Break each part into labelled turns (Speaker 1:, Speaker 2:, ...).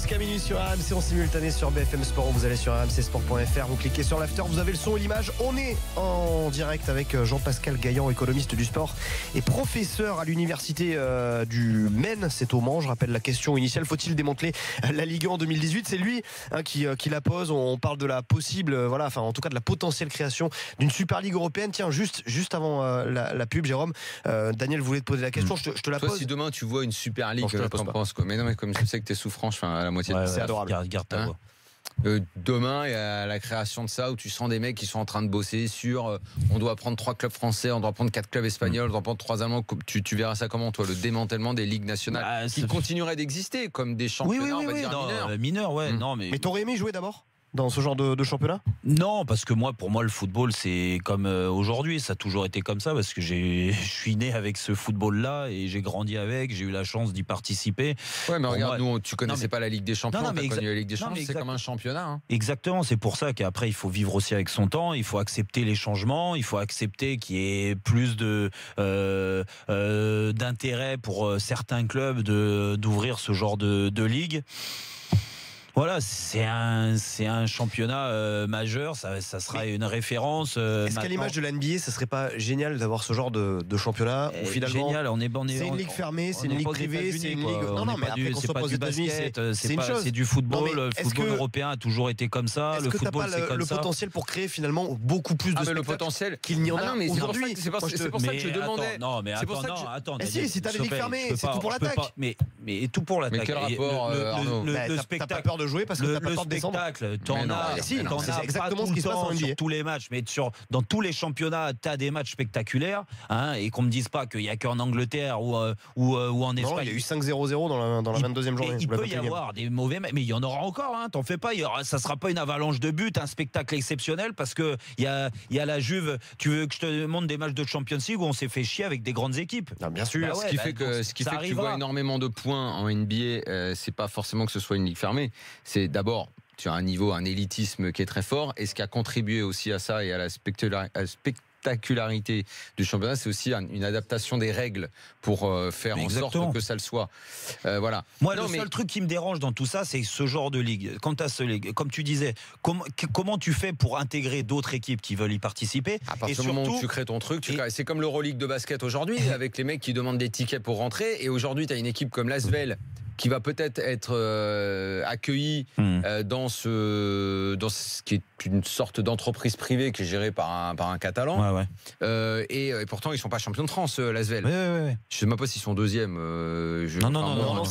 Speaker 1: jusqu'à minuit sur RMC en simultané sur BFM Sport. Vous allez sur rmcsport.fr, vous cliquez sur l'after, vous avez le son et l'image. On est en direct avec Jean-Pascal Gaillan, économiste du sport et professeur à l'université du Maine. C'est au Mans. Je rappelle la question initiale, faut-il démanteler la Ligue 1 en 2018? C'est lui qui la pose. On parle de la possible, en tout cas de la potentielle création d'une Super Ligue européenne. Tiens, juste avant la pub, Jérôme, Daniel voulait te poser la question. Je te la pose.
Speaker 2: Si demain tu vois une Super Ligue, t'en penses quoi? Mais non, mais comme je sais que t'es souffrant, je fais à la moitié de
Speaker 1: c'est adorable.
Speaker 3: Garde ta voix.
Speaker 2: Demain, il y a la création de ça où tu sens des mecs qui sont en train de bosser sur on doit prendre 3 clubs français, on doit prendre 4 clubs espagnols, on doit prendre 3 allemands. Tu verras ça comment, toi, le démantèlement des ligues nationales qui continueraient d'exister comme des championnats, on va dire
Speaker 3: mineurs. Non, mais
Speaker 1: t'aurais aimé jouer d'abord dans ce genre de championnat?
Speaker 3: Non, parce que pour moi, le football, c'est comme aujourd'hui. Ça a toujours été comme ça, parce que je suis né avec ce football-là et j'ai grandi avec. J'ai eu la chance d'y participer.
Speaker 2: Ouais, mais regarde, nous, tu connaissais pas la Ligue des Champions. T'as connu la Ligue des Champions, c'est comme un championnat. Hein.
Speaker 3: Exactement. C'est pour ça qu'après, il faut vivre aussi avec son temps. Il faut accepter les changements. Il faut accepter qu'il y ait plus d'intérêt pour certains clubs d'ouvrir ce genre de ligue. Voilà, c'est un championnat majeur, ça sera une référence.
Speaker 1: Est-ce qu'à l'image de la NBA, ça serait pas génial d'avoir ce genre de championnat où finalement
Speaker 3: génial,
Speaker 1: c'est une ligue fermée, c'est une ligue privée, c'est une ligue.
Speaker 3: Non, mais après qu'on soit pas aux États-Unis, c'est une chose. C'est du football. Le football européen a toujours été comme ça. Le football, c'est comme ça.
Speaker 1: Le potentiel pour créer finalement beaucoup plus de spectacles qu'il n'y en a aujourd'hui.
Speaker 2: C'est pour ça que je demandais.
Speaker 3: Non, mais attends.
Speaker 1: Si t'as la ligue fermée, c'est tout pour l'attaque.
Speaker 3: Mais tout pour l'attaque.
Speaker 2: Mais quel rapport, Arnaud?
Speaker 1: Le spectacle de jouer parce que t'as pas peur de descendre.
Speaker 3: T'en as
Speaker 1: exactement ce qui se passe en NBA
Speaker 3: sur tous les matchs, mais dans tous les championnats, t'as des matchs spectaculaires, et qu'on me dise pas qu'il y a qu'en Angleterre ou en Espagne.
Speaker 1: Non, il y a eu 5-0-0 dans la 22e journée.
Speaker 3: Il peut y avoir des mauvais matchs, mais il y en aura encore. T'en fais pas. Ça sera pas une avalanche de buts, un spectacle exceptionnel, parce que il y a la Juve. Tu veux que je te montre des matchs de Champions League où on s'est fait chier avec des grandes équipes?
Speaker 1: Bien sûr.
Speaker 2: Ce qui fait que tu vois énormément de points en NBA, c'est pas forcément que ce soit une ligue fermée. C'est d'abord, tu as un élitisme qui est très fort, et ce qui a contribué aussi à ça et à la spectacularité du championnat, c'est aussi une adaptation des règles pour faire en sorte que ça le soit. Voilà.
Speaker 3: Moi, le seul truc qui me dérange dans tout ça, c'est ce genre de ligue. Quand tu as ce ligue, comme tu disais, comment tu fais pour intégrer d'autres équipes qui veulent y participer?
Speaker 2: À partir du moment où tu crées ton truc, c'est comme l'Euroleague de basket aujourd'hui, avec les mecs qui demandent des tickets pour rentrer, et aujourd'hui, tu as une équipe comme l'Asvel qui va peut-être être accueilli dans ce qui est une sorte d'entreprise privée qui est gérée par un Catalan. Et pourtant, ils sont pas champions de France, l'Asvel. Je sais même pas s'ils sont deuxième.
Speaker 1: Non,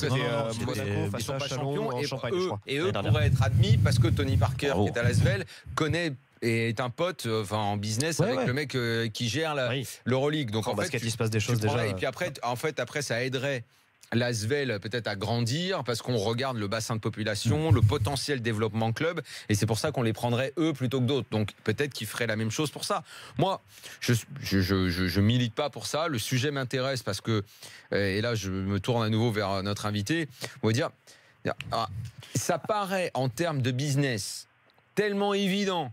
Speaker 2: ils sont pas champions. Et eux pourraient être admis parce que Tony Parker, qui est à l'Asvel, connaît et est un pote en business avec le mec qui gère l'Euroleague. Donc en
Speaker 1: basket, il se passe des choses déjà.
Speaker 2: Et puis après, ça aiderait l'Asvel peut-être à grandir parce qu'on regarde le bassin de population, le potentiel développement club, et c'est pour ça qu'on les prendrait eux plutôt que d'autres. Donc peut-être qu'ils feraient la même chose pour ça. Moi, je milite pas pour ça. Le sujet m'intéresse parce que, et là je me tourne à nouveau vers notre invité, on va dire, ça paraît en termes de business tellement évident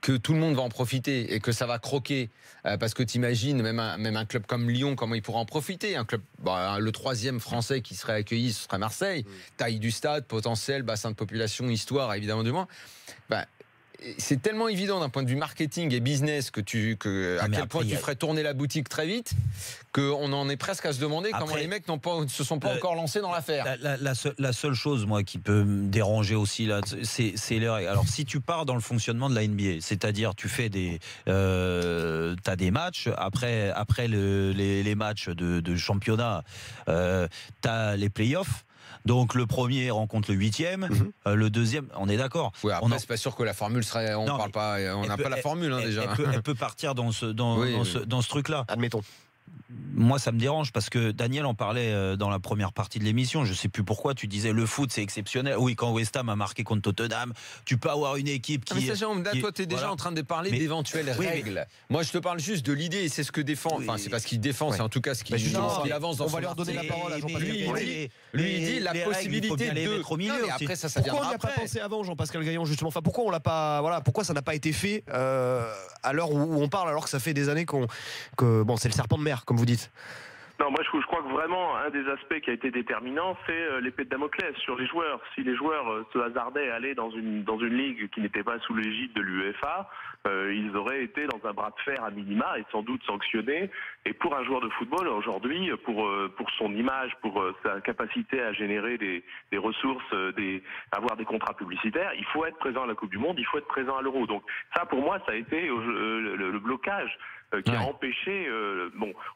Speaker 2: que tout le monde va en profiter et que ça va croquer, parce que t'imagines même un club comme Lyon, comment il pourra en profiter, un club, le 3e français qui serait accueilli, ce serait Marseille, taille du stade, potentiel, bassin de population, histoire évidemment du moins. C'est tellement évident d'un point de vue marketing et business à quel point tu ferais tourner la boutique très vite, qu'on en est presque à se demander comment les mecs ne se sont pas encore lancés dans l'affaire.
Speaker 3: La seule chose, moi, qui peut me déranger aussi, là, c'est les règles. Alors, si tu pars dans le fonctionnement de la NBA, c'est-à-dire tu fais t'as des matchs, après les matchs de championnat, t'as les playoffs. Donc le premier rencontre le 8e, le deuxième, on est d'accord.
Speaker 2: Oui, après c'est pas sûr que la formule serait. On n'a pas la formule déjà.
Speaker 3: Elle peut partir dans ce truc-là.
Speaker 1: Admettons.
Speaker 3: Moi, ça me dérange parce que Daniel en parlait dans la première partie de l'émission. Je sais plus pourquoi tu disais le foot c'est exceptionnel. Oui, quand West Ham a marqué contre Tottenham, tu peux avoir une équipe qui.
Speaker 2: Mais toi, tu es déjà en train de parler d'éventuelles règles. Moi, je te parle juste de l'idée et c'est ce que défend. Enfin, c'est pas ce qu'il défend, c'est en tout cas ce qu'il avance dans son.
Speaker 1: On va leur donner la parole à Jean-Pascal.
Speaker 2: Lui, il dit la possibilité de.
Speaker 3: Au milieu.
Speaker 2: Après, ça
Speaker 1: pourquoi
Speaker 2: viendra
Speaker 1: on n'y a pas pensé avant, Jean-Pascal Gaillan, justement? Enfin, pourquoi on l'a pas. Voilà, pourquoi ça n'a pas été fait à l'heure où on parle, alors que ça fait des années que c'est le serpent de mer, comme vous dites?
Speaker 4: Non, moi je crois que vraiment un des aspects qui a été déterminant, c'est l'épée de Damoclès sur les joueurs. Si les joueurs se hasardaient à aller dans une ligue qui n'était pas sous l'égide de l'UEFA, ils auraient été dans un bras de fer à minima et sans doute sanctionnés. Et pour un joueur de football aujourd'hui, pour son image, pour sa capacité à générer des ressources, avoir des contrats publicitaires, il faut être présent à la Coupe du Monde, il faut être présent à l'Euro. Donc ça, pour moi, ça a été le blocage qui a empêché.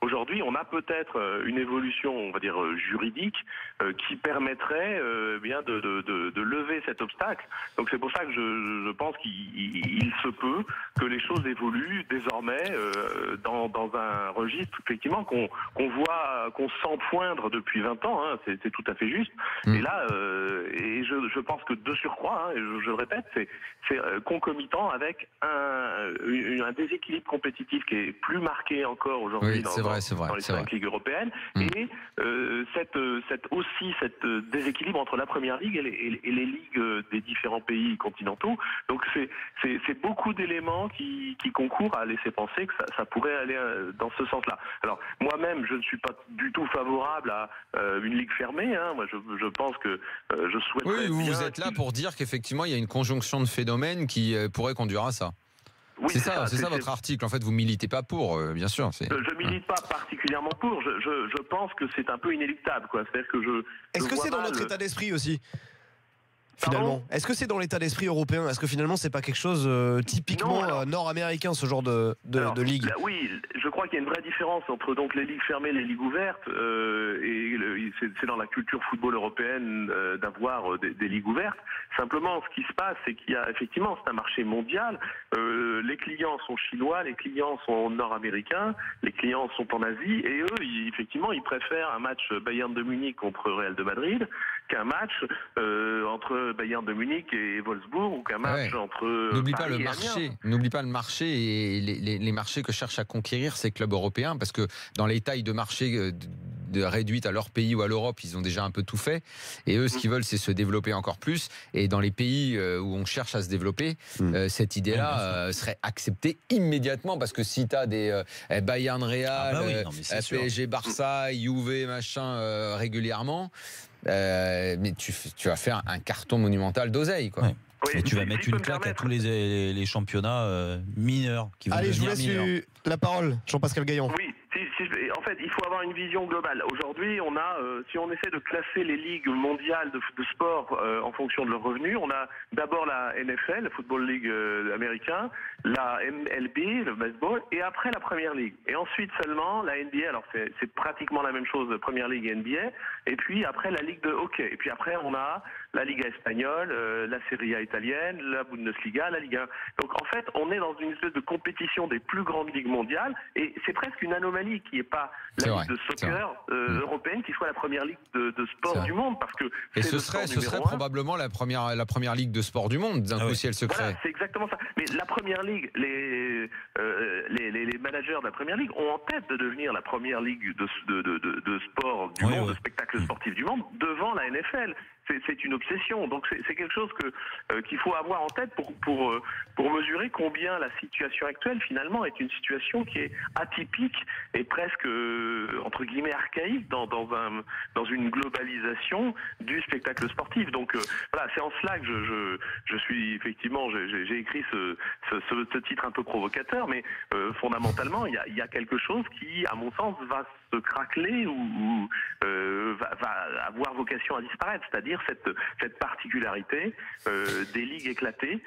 Speaker 4: Aujourd'hui, on a peut-être une évolution, on va dire juridique, qui permettrait bien de lever cet obstacle. Donc c'est pour ça que je pense qu'il se peut que les choses évoluent désormais dans un registre effectivement qu'on sent poindre depuis 20 ans. Hein, c'est tout à fait juste. Et là, et je pense que de surcroît, et je le répète, c'est concomitant avec un déséquilibre compétitif qui est plus marqué encore aujourd'hui dans les 5 ligues européennes, et cet déséquilibre entre la première ligue et les ligues des différents pays continentaux. Donc c'est beaucoup d'éléments qui concourent à laisser penser que ça pourrait aller dans ce sens-là. Alors moi-même, je ne suis pas du tout favorable à une ligue fermée. Hein. Moi, je pense que je souhaiterais.
Speaker 2: Oui, vous êtes là pour dire qu'effectivement, il y a une conjonction de phénomènes qui pourrait conduire à ça. Oui, c'est ça votre article. En fait, vous militez pas pour, bien sûr.
Speaker 4: Je milite pas particulièrement pour. Je pense que c'est un peu inéluctable, quoi. C'est-à-dire que
Speaker 1: Est-ce que c'est dans notre état d'esprit aussi? Finalement, est-ce que c'est dans l'état d'esprit européen? Est-ce que finalement c'est pas quelque chose typiquement nord-américain, ce genre de ligue?
Speaker 4: Oui, je crois qu'il y a une vraie différence entre donc les ligues fermées et les ligues ouvertes, c'est dans la culture football européenne d'avoir des ligues ouvertes. Simplement, ce qui se passe, c'est qu'il y a effectivement, c'est un marché mondial. Les clients sont chinois, les clients sont nord-américains, les clients sont en Asie, et eux, effectivement, ils préfèrent un match Bayern de Munich contre Real de Madrid qu'un match entre Bayern de Munich et Wolfsburg, ou qu'un match entre
Speaker 2: N'oublie
Speaker 4: Paris
Speaker 2: pas le
Speaker 4: et
Speaker 2: marché.
Speaker 4: Amiens.
Speaker 2: N'oublie pas le marché et les marchés que cherchent à conquérir ces clubs européens, parce que dans les tailles de marché réduites à leur pays ou à l'Europe, ils ont déjà un peu tout fait. Et eux, ce qu'ils veulent, c'est se développer encore plus. Et dans les pays où on cherche à se développer, cette idée-là serait acceptée immédiatement, parce que si tu as des Bayern Real, PSG Barça, Juve, machin régulièrement, mais tu vas faire un carton monumental d'oseille, quoi.
Speaker 3: Ouais. Et tu vas mettre une claque à tous les championnats mineurs qui vont devenir mineurs.
Speaker 1: Je vous laisse la parole, Jean-Pascal Gaillon.
Speaker 4: Oui, en fait, il faut avoir une vision globale. Aujourd'hui, on a, si on essaie de classer les ligues mondiales de sport en fonction de leurs revenus, on a d'abord la NFL, le Football League américain, la MLB, le baseball, et après la Première Ligue. Et ensuite seulement la NBA. Alors c'est pratiquement la même chose, Première Ligue et NBA. Et puis après la Ligue de hockey. Et puis après on a la Liga espagnole, la Serie A italienne, la Bundesliga, la Ligue 1. Donc en fait, on est dans une espèce de compétition des plus grandes ligues mondiales, et c'est presque une anomalie qu'il n'y ait pas la Ligue de soccer européenne qui soit la première ligue de sport du monde, parce que
Speaker 2: et ce serait probablement la première ligue de sport du monde d'un coup, si elle se crée.
Speaker 4: Voilà, c'est exactement ça. Mais la première ligue, les managers de la première ligue ont en tête de devenir la première ligue de sport du monde, de spectacle sportif du monde, devant la NFL. C'est une obsession. Donc c'est quelque chose qu'il faut avoir en tête pour mesurer combien la situation actuelle finalement est une situation qui est atypique et presque entre guillemets archaïque dans une globalisation du spectacle sportif. Donc voilà, c'est en cela que je suis effectivement, j'ai écrit ce titre un peu provocateur, mais fondamentalement il y a quelque chose qui, à mon sens, va se craqueler ou va avoir vocation à disparaître, c'est-à-dire cette particularité des ligues éclatées,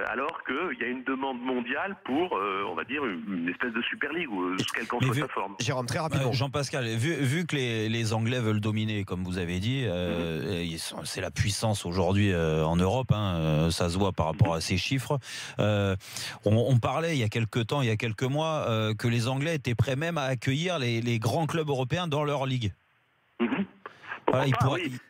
Speaker 4: alors qu'il y a une demande mondiale pour, on va dire, une espèce de Super League, ou quelle qu'en soit sa forme.
Speaker 1: Jérôme, très rapidement.
Speaker 3: Jean-Pascal, vu que les Anglais veulent dominer, comme vous avez dit, c'est la puissance aujourd'hui en Europe, hein, ça se voit par rapport à ces chiffres. On parlait il y a quelques mois, que les Anglais étaient prêts même à accueillir les grands clubs européens dans leur ligue. Voilà,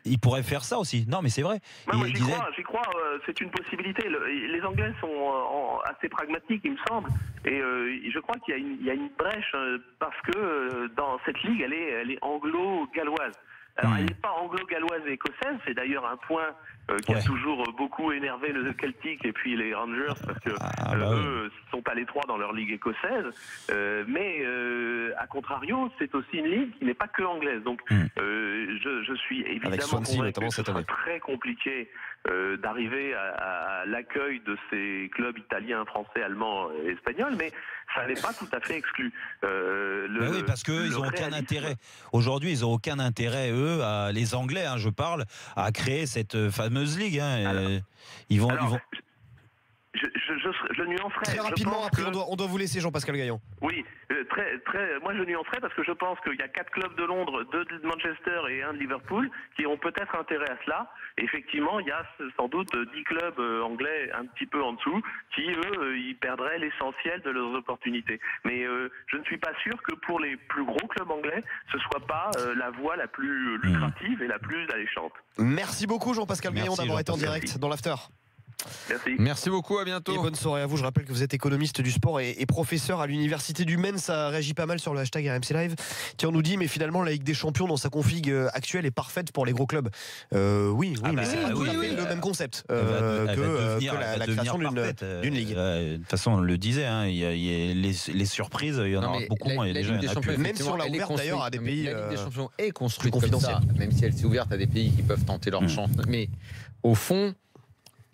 Speaker 3: il pourrait faire ça aussi. Non, mais c'est vrai.
Speaker 4: Non, j'y crois, c'est une possibilité. Les Anglais sont assez pragmatiques, il me semble. Et je crois qu'il y a une brèche, parce que dans cette ligue, elle est anglo-galloise. Alors, elle n'est pas anglo-galloise et écossaise, c'est d'ailleurs un point qui a toujours beaucoup énervé le Celtic et puis les Rangers parce que eux sont à l'étroit dans leur ligue écossaise. Mais à contrario, c'est aussi une ligue qui n'est pas que anglaise. Donc je suis évidemment convaincu que ce sera très compliqué d'arriver à l'accueil de ces clubs italiens, français, allemands et espagnols, mais ça n'est pas tout à fait exclu.
Speaker 3: Oui, parce qu'eux, ils n'ont aucun intérêt. Aujourd'hui, ils n'ont aucun intérêt, eux, les Anglais, je parle, à créer cette fameuse ligue. Ils vont.
Speaker 4: Je nuancerai.
Speaker 1: Très rapidement, après on doit vous laisser, Jean-Pascal Gaillon.
Speaker 4: Oui, moi je nuancerai parce que je pense qu'il y a 4 clubs de Londres, 2 de Manchester et 1 de Liverpool qui ont peut-être intérêt à cela. Effectivement, il y a sans doute 10 clubs anglais un petit peu en dessous qui, eux, ils perdraient l'essentiel de leurs opportunités. Mais je ne suis pas sûr que pour les plus gros clubs anglais, ce soit pas la voie la plus lucrative et la plus alléchante.
Speaker 1: Merci beaucoup, Jean-Pascal Gaillon, d'avoir été en direct dans l'After.
Speaker 2: Merci beaucoup, à bientôt.
Speaker 1: Et bonne soirée à vous. Je rappelle que vous êtes économiste du sport et professeur à l'université du Maine. Ça réagit pas mal sur le hashtag RMC Live. Tiens, on nous dit, mais finalement, la Ligue des Champions dans sa config actuelle est parfaite pour les gros clubs. Oui, mais c'est pas le même concept que la création d'une ligue.
Speaker 3: De toute façon, on le disait, les surprises, il y en aura beaucoup moins.
Speaker 1: Même si on l'a ouverte d'ailleurs à des pays.
Speaker 2: La Ligue des Champions est construite comme ça, même si elle s'est ouverte à des pays qui peuvent tenter leur chance. Mais au fond,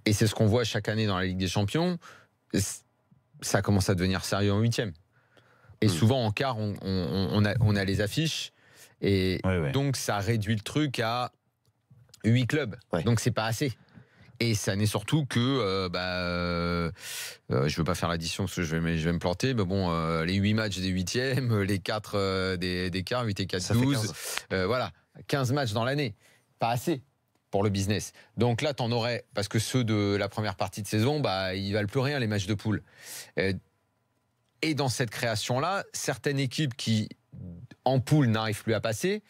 Speaker 2: et c'est ce qu'on voit chaque année dans la Ligue des Champions, ça commence à devenir sérieux en 8e. Et souvent en quart, on a les affiches. Et donc ça réduit le truc à 8 clubs. Donc c'est pas assez. Et ça n'est surtout que, je veux pas faire l'addition parce que je vais me planter, mais bon, les 8 matchs des 8e, les 4 des quarts, 8 et 4, ça 12. 15 matchs dans l'année. Pas assez pour le business. Donc là, t'en aurais, parce que ceux de la première partie de saison, ils valent plus rien, les matchs de poule. Et dans cette création-là, certaines équipes qui, en poule, n'arrivent plus à passer,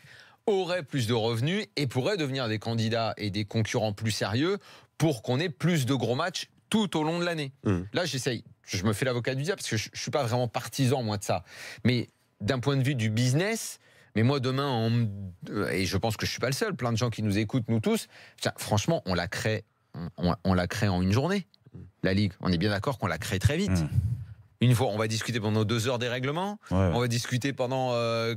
Speaker 2: auraient plus de revenus et pourraient devenir des candidats et des concurrents plus sérieux pour qu'on ait plus de gros matchs tout au long de l'année. Là, je me fais l'avocat du diable parce que je suis pas vraiment partisan, moi, de ça. Mais d'un point de vue du business, mais moi, demain, et je pense que je suis pas le seul, plein de gens qui nous écoutent, nous tous, franchement, on la crée en une journée, la Ligue. On est bien d'accord qu'on la crée très vite. Une fois, on va discuter pendant 2 heures des règlements. On va discuter pendant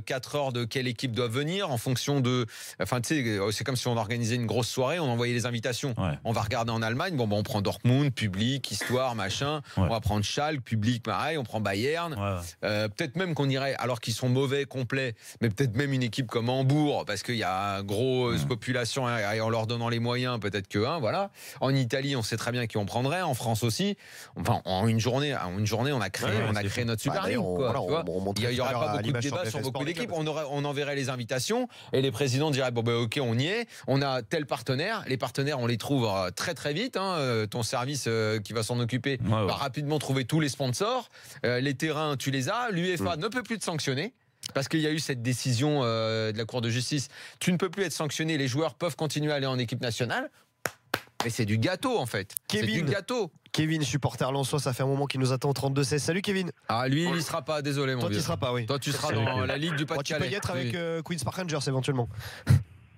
Speaker 2: 4 heures de quelle équipe doit venir en fonction de. Enfin, tu sais, c'est comme si on organisait une grosse soirée, on envoyait les invitations. On va regarder en Allemagne. On prend Dortmund, public, histoire, machin. On va prendre Schalke, public, pareil. On prend Bayern. Peut-être même qu'on irait, alors qu'ils sont mauvais, complets, mais peut-être même une équipe comme Hambourg, parce qu'il y a une grosse population et en leur donnant les moyens, peut-être que voilà. En Italie, on sait très bien qui on prendrait. En France aussi. Enfin, en une journée, on a créé notre Super League. Il n'y aurait pas beaucoup de débats sur beaucoup d'équipes. On enverrait les invitations et les présidents diraient ok, on y est. On a tel partenaire. Les partenaires, on les trouve très très vite. Ton service qui va s'en occuper va rapidement trouver tous les sponsors. Les terrains, tu les as. L'UEFA ne peut plus te sanctionner. Parce qu'il y a eu cette décision de la Cour de justice. Tu ne peux plus être sanctionné. Les joueurs peuvent continuer à aller en équipe nationale. Mais c'est du gâteau en fait. C'est du gâteau.
Speaker 1: Kevin, supporter lensois, ça fait un moment qu'il nous attend au 32-16. Salut Kevin.
Speaker 2: Lui, il n'y sera pas, désolé mon vieux.
Speaker 1: Toi, tu ne seras pas, oui.
Speaker 2: Toi, tu seras dans la Ligue du Pas-de-Calais.
Speaker 1: Tu peux y être avec Queen's Park Rangers éventuellement.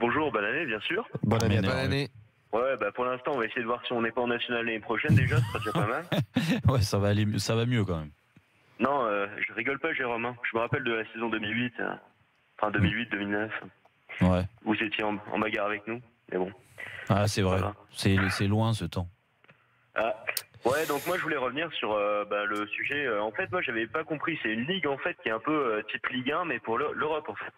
Speaker 4: Bonjour, bonne année, bien sûr.
Speaker 1: Bonne année.
Speaker 2: Bonne année.
Speaker 4: Ouais, pour l'instant, on va essayer de voir si on n'est pas en national l'année prochaine déjà, ce sera déjà pas mal.
Speaker 3: ça va mieux quand même.
Speaker 4: Non, je rigole pas, Jérôme. Je me rappelle de la saison 2008, enfin 2008-2009. Vous étiez en bagarre avec nous, mais bon.
Speaker 3: C'est vrai, c'est loin ce temps.
Speaker 4: Ouais, donc moi je voulais revenir sur le sujet. En fait, moi j'avais pas compris. C'est une ligue en fait qui est un peu type Ligue 1, mais pour l'Europe en fait.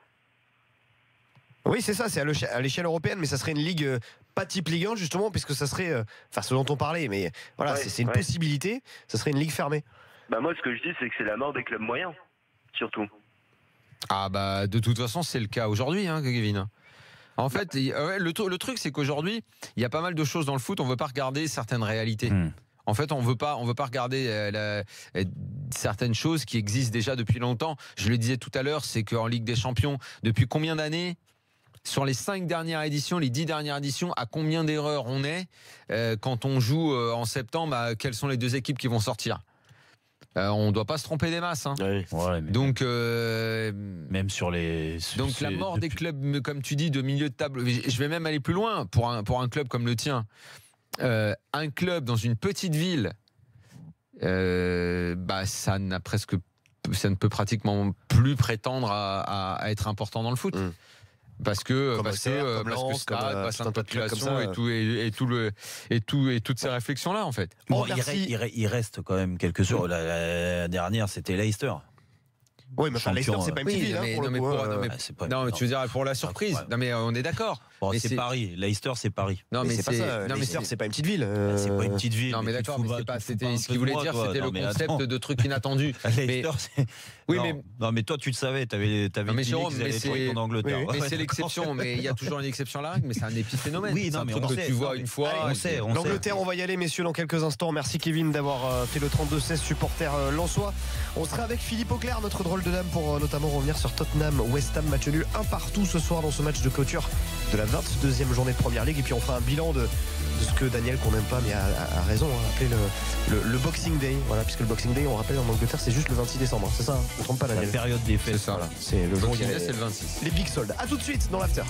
Speaker 1: Oui, c'est ça, c'est à l'échelle européenne, mais ça serait une ligue pas type Ligue 1 justement, puisque ça serait, ce dont on parlait, mais voilà, c'est une possibilité. Ça serait une ligue fermée.
Speaker 4: Moi, ce que je dis, c'est que c'est la mort des clubs moyens, surtout.
Speaker 2: De toute façon, c'est le cas aujourd'hui, Kevin. En fait, le truc, c'est qu'aujourd'hui, il y a pas mal de choses dans le foot. On veut pas regarder certaines réalités. En fait, on veut pas regarder certaines choses qui existent déjà depuis longtemps. Je le disais tout à l'heure, c'est qu'en Ligue des Champions, depuis combien d'années, sur les 5 dernières éditions, les 10 dernières éditions, à combien d'erreurs on est quand on joue en septembre, quelles sont les 2 équipes qui vont sortir ? On ne doit pas se tromper des masses. Hein.
Speaker 1: Oui.
Speaker 3: Ouais, mais
Speaker 2: Donc,
Speaker 3: même sur les.
Speaker 2: donc la mort des clubs, comme tu dis, de milieu de table. Je vais même aller plus loin pour un club comme le tien. Un club dans une petite ville, ça ne peut pratiquement plus prétendre à être important dans le foot. Parce que stade, bassin de population et toutes ces réflexions là en fait.
Speaker 3: Bon, il reste quand même quelques jours. La dernière, c'était Leicester.
Speaker 1: Oui, mais Leicester, c'est pas une petite ville.
Speaker 2: Non, mais tu veux dire pour la surprise. Non, mais on est d'accord.
Speaker 3: Bon, c'est Paris. Leicester, c'est Paris.
Speaker 1: Non, mais c'est pas ça. Leicester, c'est pas une petite ville.
Speaker 3: C'est pas une petite ville.
Speaker 2: Non, mais d'accord. C'était ce qu'il voulait dire, c'était le concept de trucs inattendus.
Speaker 3: Leicester, c'est. Oui, mais non, mais toi, tu le savais. T'avais dit qu'ils allaient trouver en Angleterre.
Speaker 2: Mais c'est l'exception. Mais il y a toujours une exception à la règle. Mais c'est un épiphénomène.
Speaker 3: Oui, non, mais on
Speaker 2: que tu vois une fois.
Speaker 3: On sait.
Speaker 1: L'Angleterre, on va y aller, messieurs, dans quelques instants. Merci Kevin d'avoir fait le 32-16 supporter lensois. On sera avec Philippe Auclair, notre drôle de dame, pour notamment revenir sur Tottenham West Ham, match nul 1-1 ce soir dans ce match de clôture de la 22e journée de Première Ligue. Et puis on fera un bilan de ce que Daniel, qu'on n'aime pas mais a raison, appelé le Boxing Day. Voilà, puisque le Boxing Day, on rappelle, en Angleterre, c'est juste le 26 décembre. C'est ça, je ne me trompe pas, Daniel.
Speaker 3: La période des fêtes.
Speaker 2: C'est ça.
Speaker 1: C'est le jour où il y a
Speaker 2: c'est le 26.
Speaker 1: les big soldes. A tout de suite dans l'after.